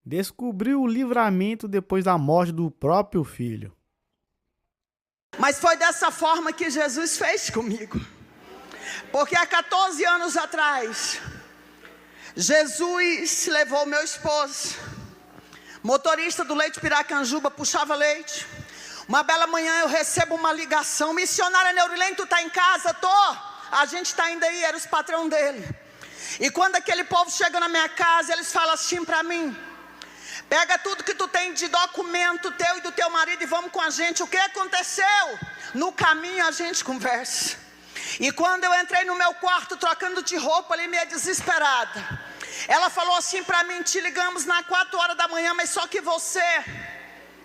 descobriu o livramento depois da morte do próprio filho. Mas foi dessa forma que Jesus fez comigo. Porque há 14 anos atrás, Jesus levou meu esposo, motorista do Leite Piracanjuba, puxava leite. Uma bela manhã eu recebo uma ligação: missionária Neurilene, tu está em casa? Tô. A gente está indo aí, era os patrão dele. E quando aquele povo chega na minha casa, eles falam assim para mim: pega tudo que tu tem de documento teu e do teu marido e vamos com a gente. O que aconteceu? No caminho a gente conversa. E quando eu entrei no meu quarto trocando de roupa ali, meio desesperada, ela falou assim para mim: te ligamos na 4 horas da manhã, mas só que você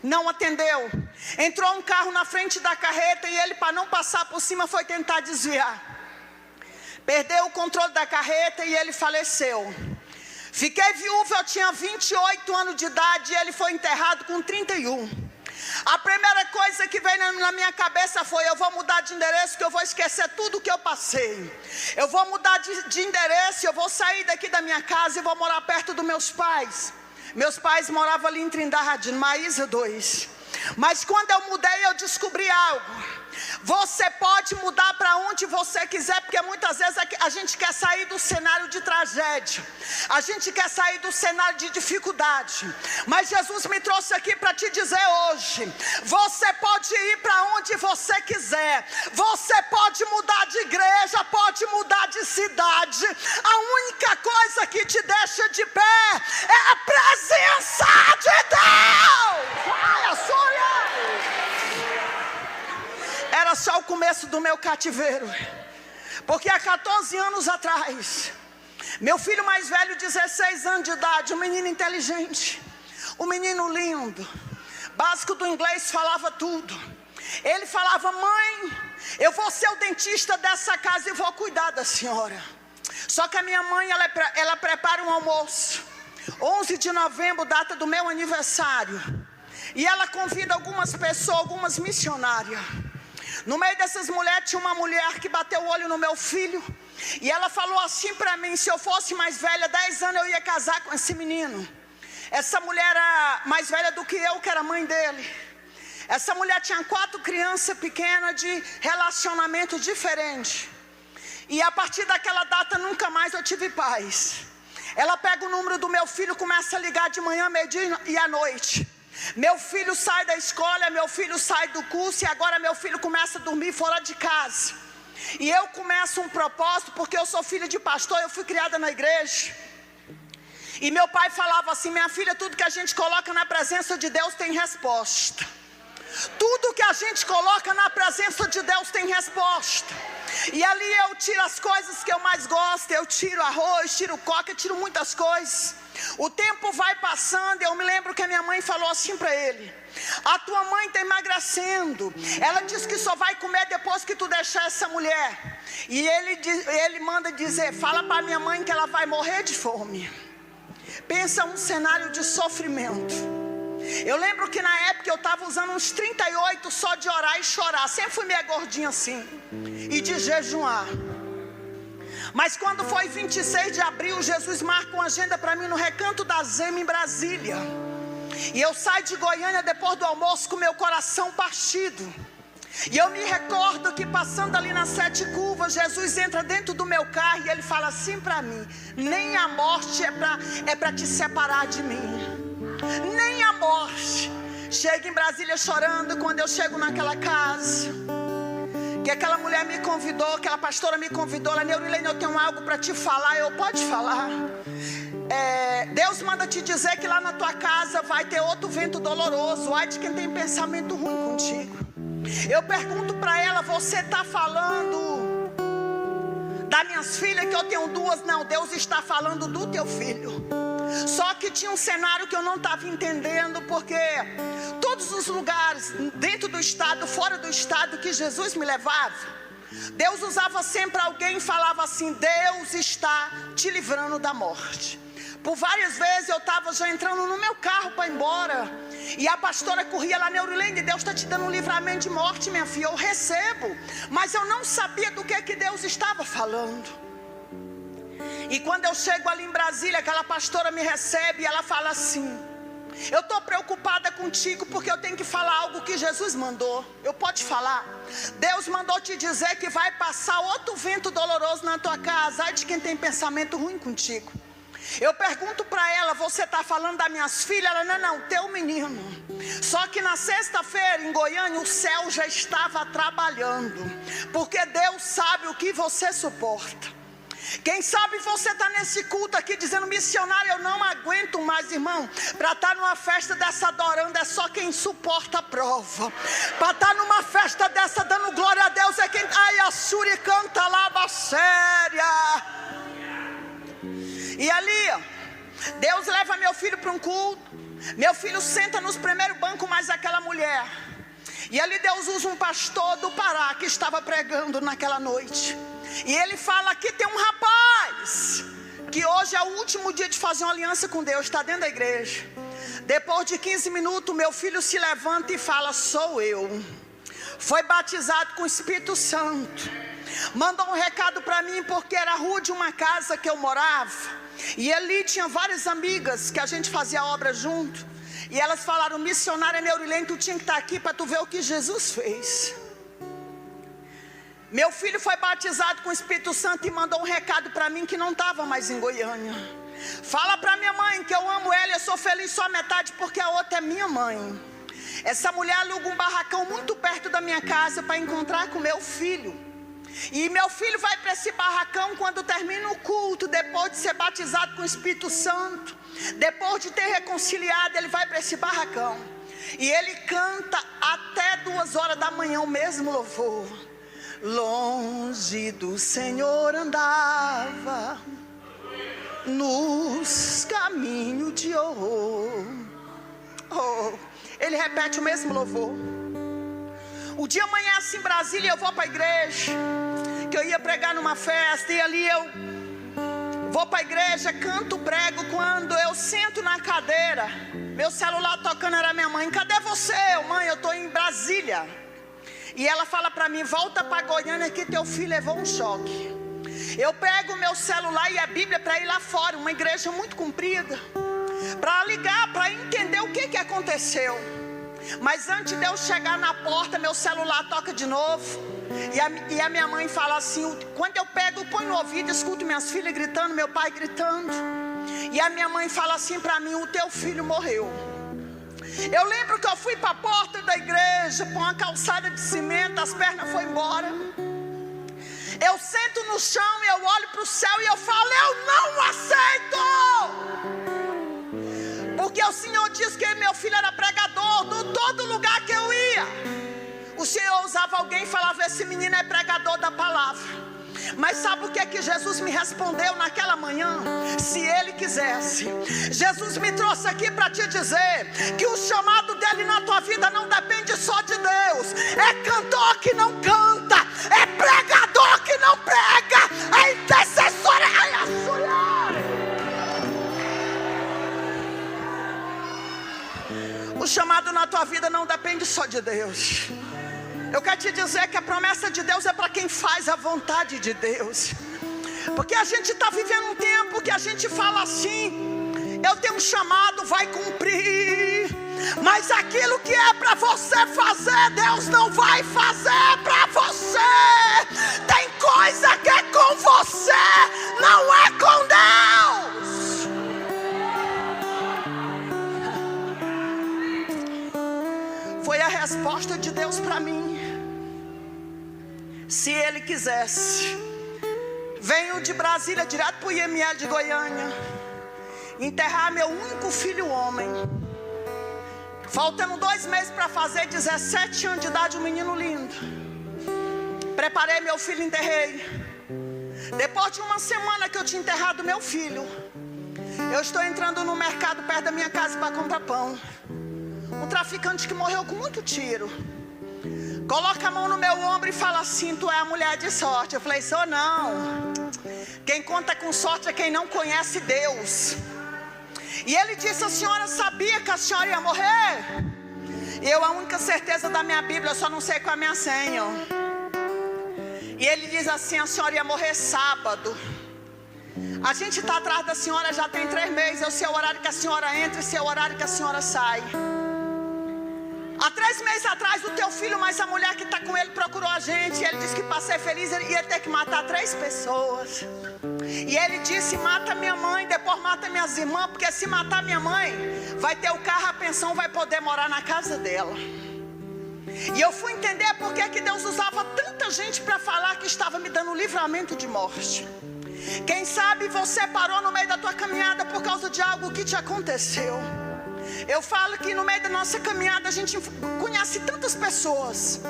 não atendeu. Entrou um carro na frente da carreta e ele, para não passar por cima, foi tentar desviar. Perdeu o controle da carreta e ele faleceu. Fiquei viúva, eu tinha 28 anos de idade e ele foi enterrado com 31. A primeira coisa que veio na minha cabeça foi: eu vou mudar de endereço, que eu vou esquecer tudo que eu passei. Eu vou mudar de endereço, eu vou sair daqui da minha casa e vou morar perto dos meus pais. Meus pais moravam ali em Trindade, no Maísa 2. Mas quando eu mudei, eu descobri algo. Você pode mudar para onde você quiser, porque muitas vezes a gente quer sair do cenário de tragédia, a gente quer sair do cenário de dificuldade. Mas Jesus me trouxe aqui para te dizer hoje: você pode ir para onde você quiser, você pode mudar de igreja, pode mudar de cidade. A única coisa que te deixa de pé é a presença de Deus. Olha só, era só o começo do meu cativeiro. Porque há 14 anos atrás, meu filho mais velho, 16 anos de idade, um menino inteligente, um menino lindo, básico do inglês, falava tudo. Ele falava: mãe, eu vou ser o dentista dessa casa e vou cuidar da senhora. Só que a minha mãe, ela prepara um almoço, 11 de novembro, data do meu aniversário, e ela convida algumas pessoas, algumas missionárias. No meio dessas mulheres tinha uma mulher que bateu o olho no meu filho, e ela falou assim para mim: se eu fosse mais velha, 10 anos eu ia casar com esse menino. Essa mulher era mais velha do que eu, que era mãe dele. Essa mulher tinha 4 crianças pequenas de relacionamento diferente. E a partir daquela data nunca mais eu tive paz. Ela pega o número do meu filho, começa a ligar de manhã, meio-dia e à noite. Meu filho sai da escola, meu filho sai do curso, e agora meu filho começa a dormir fora de casa. E eu começo um propósito, porque eu sou filha de pastor, eu fui criada na igreja. E meu pai falava assim: minha filha, tudo que a gente coloca na presença de Deus tem resposta. Tudo que a gente coloca na presença de Deus tem resposta. E ali eu tiro as coisas que eu mais gosto. Eu tiro arroz, tiro coca, tiro muitas coisas. O tempo vai passando e eu me lembro que a minha mãe falou assim para ele: a tua mãe está emagrecendo. Ela disse que só vai comer depois que tu deixar essa mulher. E ele manda dizer: fala para minha mãe que ela vai morrer de fome. Pensa um cenário de sofrimento. Eu lembro que na época eu estava usando uns 38 só de orar e chorar. Sempre fui meio gordinha assim, e de jejuar. Mas quando foi 26 de abril, Jesus marca uma agenda para mim no Recanto da Zema, em Brasília. E eu saio de Goiânia depois do almoço com meu coração partido. E eu me recordo que passando ali nas 7 curvas, Jesus entra dentro do meu carro e ele fala assim para mim: nem a morte é para te separar de mim. Nem a morte. Chego em Brasília chorando quando eu chego naquela casa, que aquela mulher me convidou, aquela pastora me convidou. Ela: Neurilene, eu tenho algo para te falar. Eu: pode falar. Deus manda te dizer que lá na tua casa vai ter outro vento doloroso. Ai de quem tem pensamento ruim contigo. Eu pergunto para ela: você está falando das minhas filhas, que eu tenho 2? Não, Deus está falando do teu filho. Só que tinha um cenário que eu não estava entendendo, porque todos os lugares, dentro do estado, fora do estado, que Jesus me levava, Deus usava sempre alguém e falava assim: Deus está te livrando da morte. Por várias vezes eu estava já entrando no meu carro para ir embora, e a pastora corria lá: Neurilene, Deus está te dando um livramento de morte, minha filha. Eu recebo, mas eu não sabia do que Deus estava falando. E quando eu chego ali em Brasília, aquela pastora me recebe e ela fala assim: Eu estou preocupada contigo porque eu tenho que falar algo que Jesus mandou. Eu posso te falar? Deus mandou te dizer que vai passar outro vento doloroso na tua casa. Ai de quem tem pensamento ruim contigo. Eu pergunto para ela, você está falando das minhas filhas? Ela, não, teu menino. Só que na sexta-feira em Goiânia o céu já estava trabalhando, porque Deus sabe o que você suporta. Quem sabe você está nesse culto aqui dizendo, missionário, eu não aguento mais, irmão. Para estar numa festa dessa adorando é só quem suporta a prova. Para estar numa festa dessa dando glória a Deus é quem... Ai, a Suri canta lá, séria. E ali, Deus leva meu filho para um culto. Meu filho senta nos primeiros bancos mais aquela mulher. E ali Deus usa um pastor do Pará que estava pregando naquela noite. E ele fala que tem um rapaz que hoje é o último dia de fazer uma aliança com Deus, está dentro da igreja. Depois de 15 minutos meu filho se levanta e fala, sou eu. Foi batizado com o Espírito Santo. Mandou um recado para mim porque era a rua de uma casa que eu morava. E ali tinha várias amigas que a gente fazia obra junto. E elas falaram, missionária Neurilene, tu tinha que estar aqui para tu ver o que Jesus fez. Meu filho foi batizado com o Espírito Santo e mandou um recado para mim que não estava mais em Goiânia. Fala para minha mãe que eu amo ela, eu sou feliz só a metade porque a outra é minha mãe. Essa mulher aluga um barracão muito perto da minha casa para encontrar com meu filho. E meu filho vai para esse barracão quando termina o culto, depois de ser batizado com o Espírito Santo. Depois de ter reconciliado, ele vai para esse barracão. E ele canta até 2 horas da manhã o mesmo louvor. Longe do Senhor andava, nos caminhos de horror. Ele repete o mesmo louvor. O dia amanhece em Brasília, eu vou para a igreja, que eu ia pregar numa festa, e ali eu vou para a igreja, canto, prego. Quando eu sento na cadeira, meu celular tocando, era minha mãe. Cadê você? Mãe, eu estou em Brasília. E ela fala para mim, volta para Goiânia que teu filho levou um choque. Eu pego o meu celular e a Bíblia para ir lá fora, uma igreja muito comprida, para ligar, para entender o que aconteceu. Mas antes de eu chegar na porta, meu celular toca de novo. E a minha mãe fala assim, quando eu pego, põe no ouvido, escuto minhas filhas gritando, meu pai gritando. E a minha mãe fala assim para mim, o teu filho morreu. Eu lembro que eu fui para a porta da igreja, com uma calçada de cimento, as pernas foram embora. Eu sento no chão e eu olho para o céu e eu falo, eu não aceito! Porque o Senhor disse que meu filho era pregador, em todo lugar que eu ia. O Senhor usava alguém e falava, esse menino é pregador da palavra. Mas sabe o que Jesus me respondeu naquela manhã? Se Ele quisesse. Jesus me trouxe aqui para te dizer que o chamado dele na tua vida não depende só de Deus. É cantor que não canta, é pregador que não prega, é intercessor. O chamado na tua vida não depende só de Deus. Eu quero te dizer que a promessa de Deus é para quem faz a vontade de Deus. Porque a gente está vivendo um tempo que a gente fala assim, eu tenho um chamado, vai cumprir. Mas aquilo que é para você fazer, Deus não vai fazer para você. Tem coisa que é com você, não é com Deus. Foi a resposta de Deus para mim. Se Ele quisesse. Venho de Brasília direto para o IML de Goiânia, enterrar meu único filho homem. Faltando 2 meses para fazer 17 anos de idade, um menino lindo. Preparei meu filho, enterrei. Depois de uma semana que eu tinha enterrado meu filho, eu estou entrando no mercado perto da minha casa para comprar pão. Um traficante que morreu com muito tiro coloca a mão no meu ombro e fala assim, tu é a mulher de sorte. Eu falei, sou não. Quem conta com sorte é quem não conhece Deus. E ele disse, a senhora sabia que a senhora ia morrer? E eu, a única certeza da minha Bíblia, eu só não sei qual é a minha senha. E ele diz assim, a senhora ia morrer sábado. A gente está atrás da senhora já tem 3 meses. É o seu horário que a senhora entra e seu horário que a senhora sai. Há 3 meses atrás, o teu filho, mais a mulher que está com ele, procurou a gente. E ele disse que para ser feliz ele ia ter que matar 3 pessoas. E ele disse: mata minha mãe, depois mata minhas irmãs, porque se matar minha mãe, vai ter o carro, a pensão, vai poder morar na casa dela. E eu fui entender por que Deus usava tanta gente para falar que estava me dando livramento de morte. Quem sabe você parou no meio da tua caminhada por causa de algo que te aconteceu. Eu falo que no meio da nossa caminhada a gente conhece tantas pessoas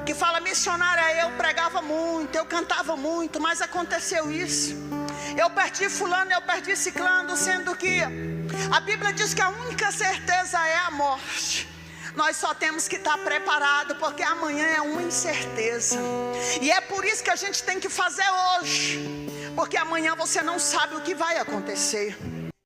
que falam: missionária, eu pregava muito, eu cantava muito, mas aconteceu isso. Eu perdi fulano, eu perdi ciclano, sendo que a Bíblia diz que a única certeza é a morte. Nós só temos que estar preparado, porque amanhã é uma incerteza. E é por isso que a gente tem que fazer hoje, porque amanhã você não sabe o que vai acontecer.